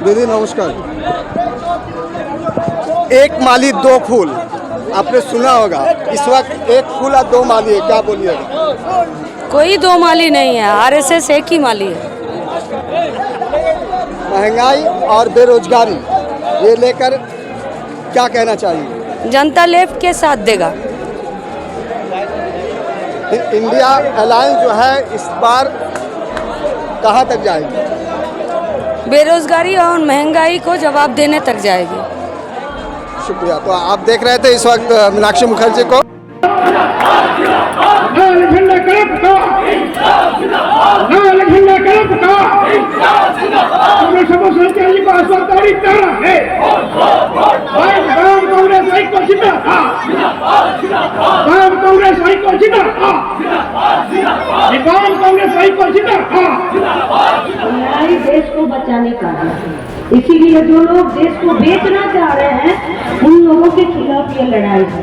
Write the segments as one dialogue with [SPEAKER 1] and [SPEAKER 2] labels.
[SPEAKER 1] दीदी नमस्कार। एक माली दो फूल, आपने सुना होगा। इस वक्त एक फूल और दो माली है, क्या बोलिएगा?
[SPEAKER 2] कोई दो माली नहीं है, आरएसएस एक ही माली है।
[SPEAKER 1] महंगाई और बेरोजगारी ये लेकर क्या कहना चाहिए?
[SPEAKER 2] जनता लेफ्ट के साथ देगा।
[SPEAKER 1] इंडिया अलायंस जो है इस बार कहाँ तक जाएगी?
[SPEAKER 2] बेरोजगारी और महंगाई को जवाब देने तक जाएगी।
[SPEAKER 1] शुक्रिया। तो आप देख रहे थे इस वक्त मीनाक्षी मुखर्जी को।
[SPEAKER 3] देश को बचाने का है, इसीलिए जो लोग देश को बेचना चाह रहे हैं उन लोगों के खिलाफ ये लड़ाई है।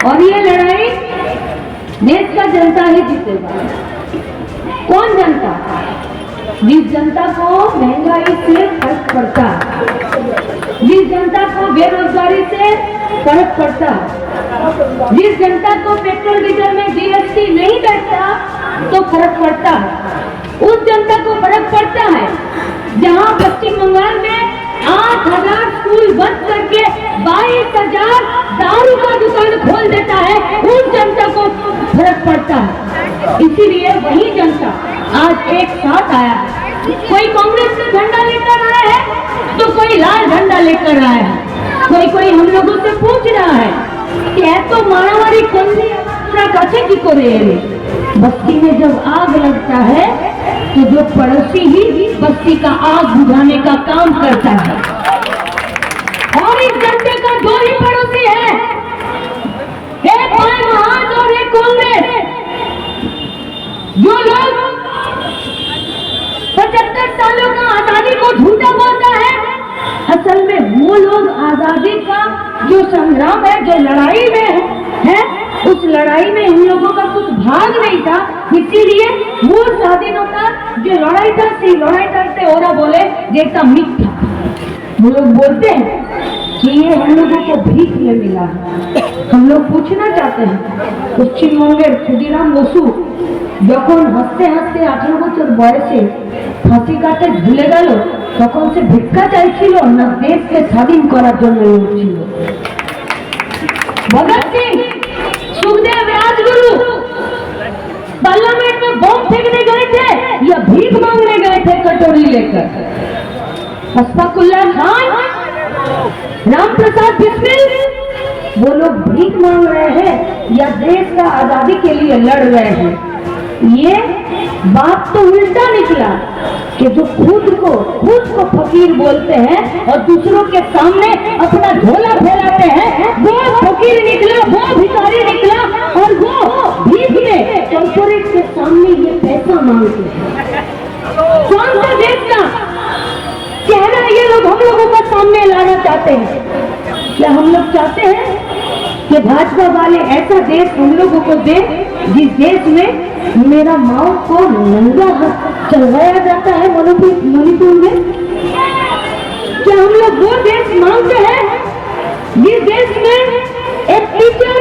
[SPEAKER 3] और ये लड़ाई देश का जनता ही जीतेगा। कौन जनता? जिस जनता को महंगाई से फर्क पड़ता है, जिस जनता को बेरोजगारी से फर्क पड़ता है, जिस जनता को पेट्रोल डीजल में जीएसटी नहीं बैठता तो फर्क पड़ता है, उस जनता को फर्क पड़ता है। जहां पश्चिम बंगाल में 8,000 स्कूल बंद करके 22,000 दारू का दुकान खोल देता है, उस जनता को फर्क पड़ता है। इसीलिए वही जनता आज एक साथ आया है। कोई कांग्रेस का झंडा लेकर आया है तो कोई लाल झंडा लेकर आया है। कोई हम लोगों से पूछ रहा है कि तो मारामारी काछे की करे। बस्ती में जब आग लगता है तो जो पड़ोसी ही बस्ती का आग बुझाने का काम करता है। और इस जनता का दो ही पड़ोसी है, एक भाई महाज और एक कांग्रेस। जो लोग 75 सालों का आजादी को झूठा बोलता है, असल में वो लोग आजादी का जो संग्राम है, जो लड़ाई में है, उस लड़ाई में हम लोगों का कुछ भाग नहीं था। इसीलिए वो स्वाधीनता जो लड़ाई था, सी लड़ाई करते और बोले जैसा मिट था। वो लोग बोलते हैं कि ये हम लोगों को भीख में मिला। हम लोग पूछना चाहते हैं, पश्चिमबंगेर क्षुदिराम बसु যখন হাসতে হাসতে 18 বছর বয়সে ফাঁসি কাটে ঝুলে গেল, তখন সে ভিক্ষা চাইছিল না দেশকে স্বাধীন করার জন্য লড়ছিল। भगत सिंह, सुखदेव, राजगुरु पार्लियामेंट में बम फेंकने गए थे या भीख मांगने गए थे कटोरी लेकर? अशफाकुल्लाह खान, राम प्रसाद बिस्मिल, वो लोग भीख मांग रहे हैं या देश का आजादी के लिए लड़ रहे हैं? ये बात तो उल्टा निकला कि जो खुद को फकीर बोलते हैं और दूसरों के सामने अपना झोला फैलाते हैं, वो फकीर निकला, वो भिखारी निकला। और वो भीख में कॉर्पोरेट के सामने ये पैसा मांगते हैं। कौन सा देश का चेहरा ये लोग हम लोगों का सामने लाना चाहते हैं? क्या हम लोग चाहते हैं कि भाजपा वाले ऐसा देश हम लोगों को दे जिस देश में मेरा माओ को नंगा हाथ चलवाया जाता है मणिपुर में? क्या हम लोग वो देश मांगते हैं जिस देश में एक टीचर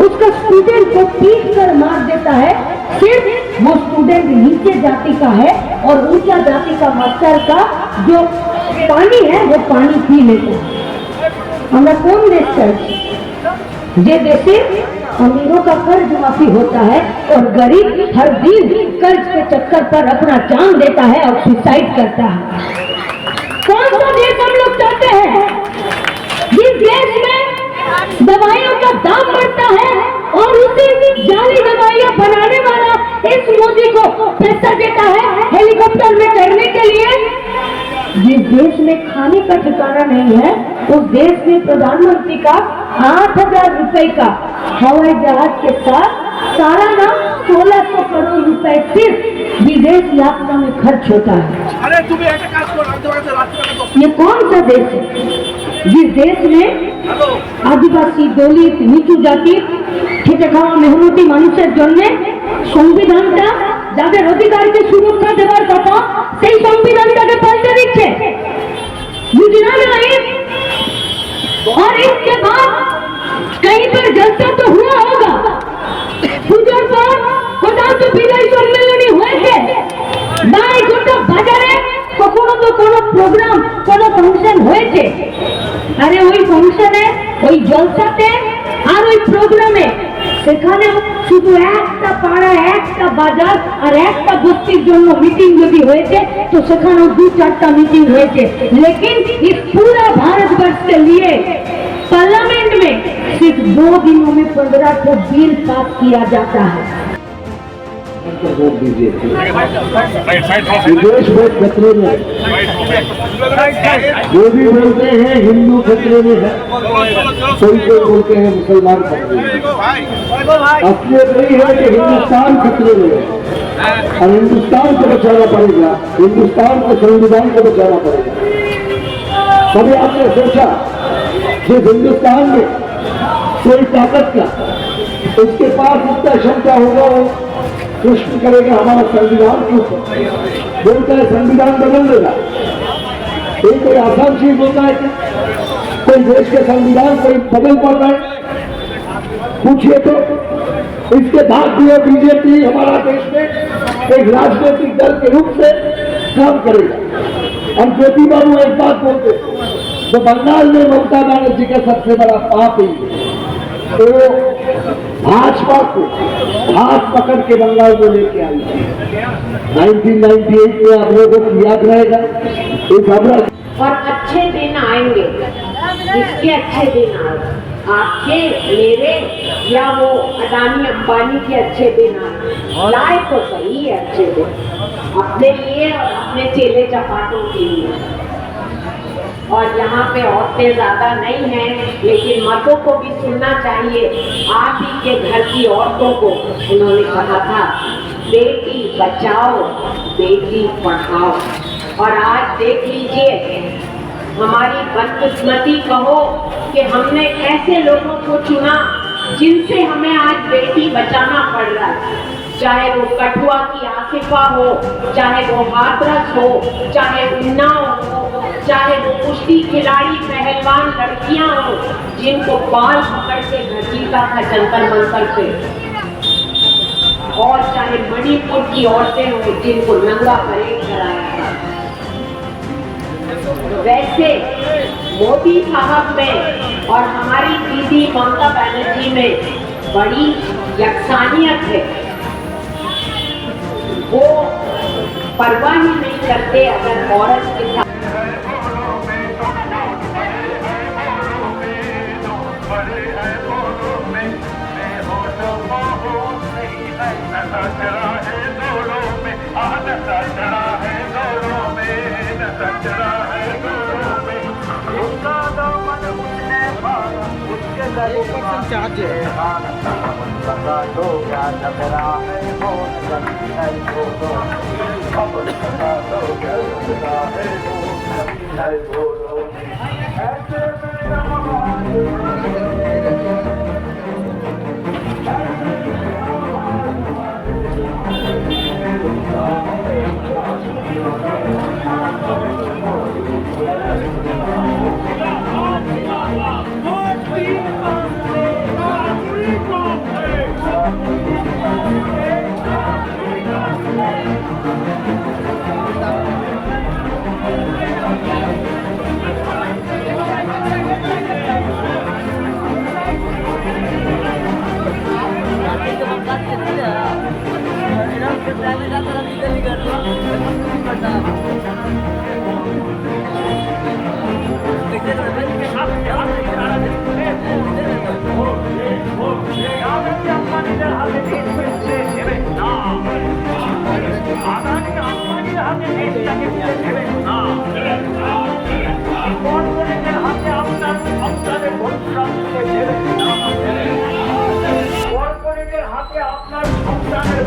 [SPEAKER 3] उसका स्टूडेंट को पीट कर मार देता है, सिर्फ वो स्टूडेंट नीचे जाति का है और ऊंचा जाति का मास्टर का जो पानी है वो पानी पी लेता है? हमारा कौन देश चाहिए? जे देशे अमीरों का कर्ज माफी होता है और गरीब हर दिन कर्ज के चक्कर पर अपना जान देता है और सुसाइड करता है। कौन सा देश हम लोग चाहते हैं जिस देश में दवाइयों का दाम बढ़ता है और उसी जाली दवाइयां बनाने वाला इस मोदी को पैसा देता है हेलीकॉप्टर में चढ़ने के लिए? जिस देश में खाने का ठिकाना नहीं है, उस देश में प्रधानमंत्री का 8,000 रुपए का हवाई जहाज के साथ सालाना 1,600 करोड़ रुपए सिर्फ विदेश यात्रा में खर्च होता है। ये कौन सा देश है जिस देश में आदिवासी, दलित, नीचू जाति, खेटे खाওয়া মেহনতি মানুষের জন্য সংবিধানটা যাদের অধিকারকে সুরক্ষা দেওয়ার কথা সেই সংবিধানটাকে পাল্টে দিচ্ছে। गुजरात में और इसके बाद कहीं पर जलसा तो हुआ होगा। পুজোর পর কোথাও তো বিজয় সম্মেলনী হয়েছে, না এই গোটা বাজারে কখনো তো কোনো প্রোগ্রাম কোনো ফাংশন হয়েছে। আরে ওই ফাংশনে ওই জলসাতে আর ওই প্রোগ্রামে সেখানে শুধু একটা পাড়া একটা বাজার আর একটা বস্তির জন্য মিটিং যদি হয়েছে तो সেখানেও 2-4টা মিটিং হয়েছে। लेकिन इस पूरा भारतवर्ष के लिए पार्लियामेंट में सिर्फ 2 दिनों में 15 ठो बिल पास किया जाता है।
[SPEAKER 4] वोट दीजिए। विदेश में खतरे में, जो भी बोलते हैं हिंदू खतरे में है, कोई कोई बोलते हैं मुसलमान खतरे में। असलियत नहीं है कि हिंदुस्तान खतरे में है और हिंदुस्तान को बचाना पड़ेगा, हिंदुस्तान के संविधान को बचाना पड़ेगा। कभी आपने सोचा कि हिंदुस्तान में कोई ताकत का उसके पास इतना क्षमता होगा वो प्रश्न करेगा हमारा संविधान के ऊपर, बोलता है संविधान बदल देगा। ये कोई आसान चीज होता है क्या? कोई देश के संविधान कोई बदल पाता है? पूछिए तो। इसके भाग दिए बीजेपी हमारा देश में एक राजनीतिक दल के रूप से काम करेगा। हम ज्योति बाबू एक बात बोलते, तो बंगाल में ममता बनर्जी का सबसे बड़ा पाप ही है। तो भाजपा को हाथ पकड़ के बंगाल में लेके आई 1998 में आप लोगों को याद रहेगा एक खबर।
[SPEAKER 5] और अच्छे दिन आएंगे, किसके अच्छे दिन आएंगे? आपके, मेरे या वो अदानी अंबानी के अच्छे दिन आए? लाए तो सही है अच्छे दिन अपने लिए और अपने चेले चपाटों के लिए। और यहाँ पे औरतें ज्यादा नहीं हैं, लेकिन मर्दों को भी सुनना चाहिए। आप ही के घर की औरतों को उन्होंने कहा था बेटी बचाओ बेटी पढ़ाओ। और आज देख लीजिए हमारी बदकिस्मती कहो कि हमने ऐसे लोगों को चुना जिनसे हमें आज बेटी बचाना पड़ रहा है। चाहे वो कठुआ की आसिफा हो, चाहे वो हाथरस हो, चाहे उन्नाव हो, चाहे वो कुश्ती खिलाड़ी पहलवान लड़कियां हो जिनको बाल पकड़ के घसीटा था जंतर मंतर पे, और चाहे मणिपुर की औरतें हो जिनको नंगा परेड कराया था। वैसे मोदी साहब में और हमारी दीदी ममता बनर्जी में बड़ी यकसानियत है। वो परवाह ही नहीं करते अगर औरत के साथ
[SPEAKER 6] কর্পোরেটের হাতে আপনার সন্তানের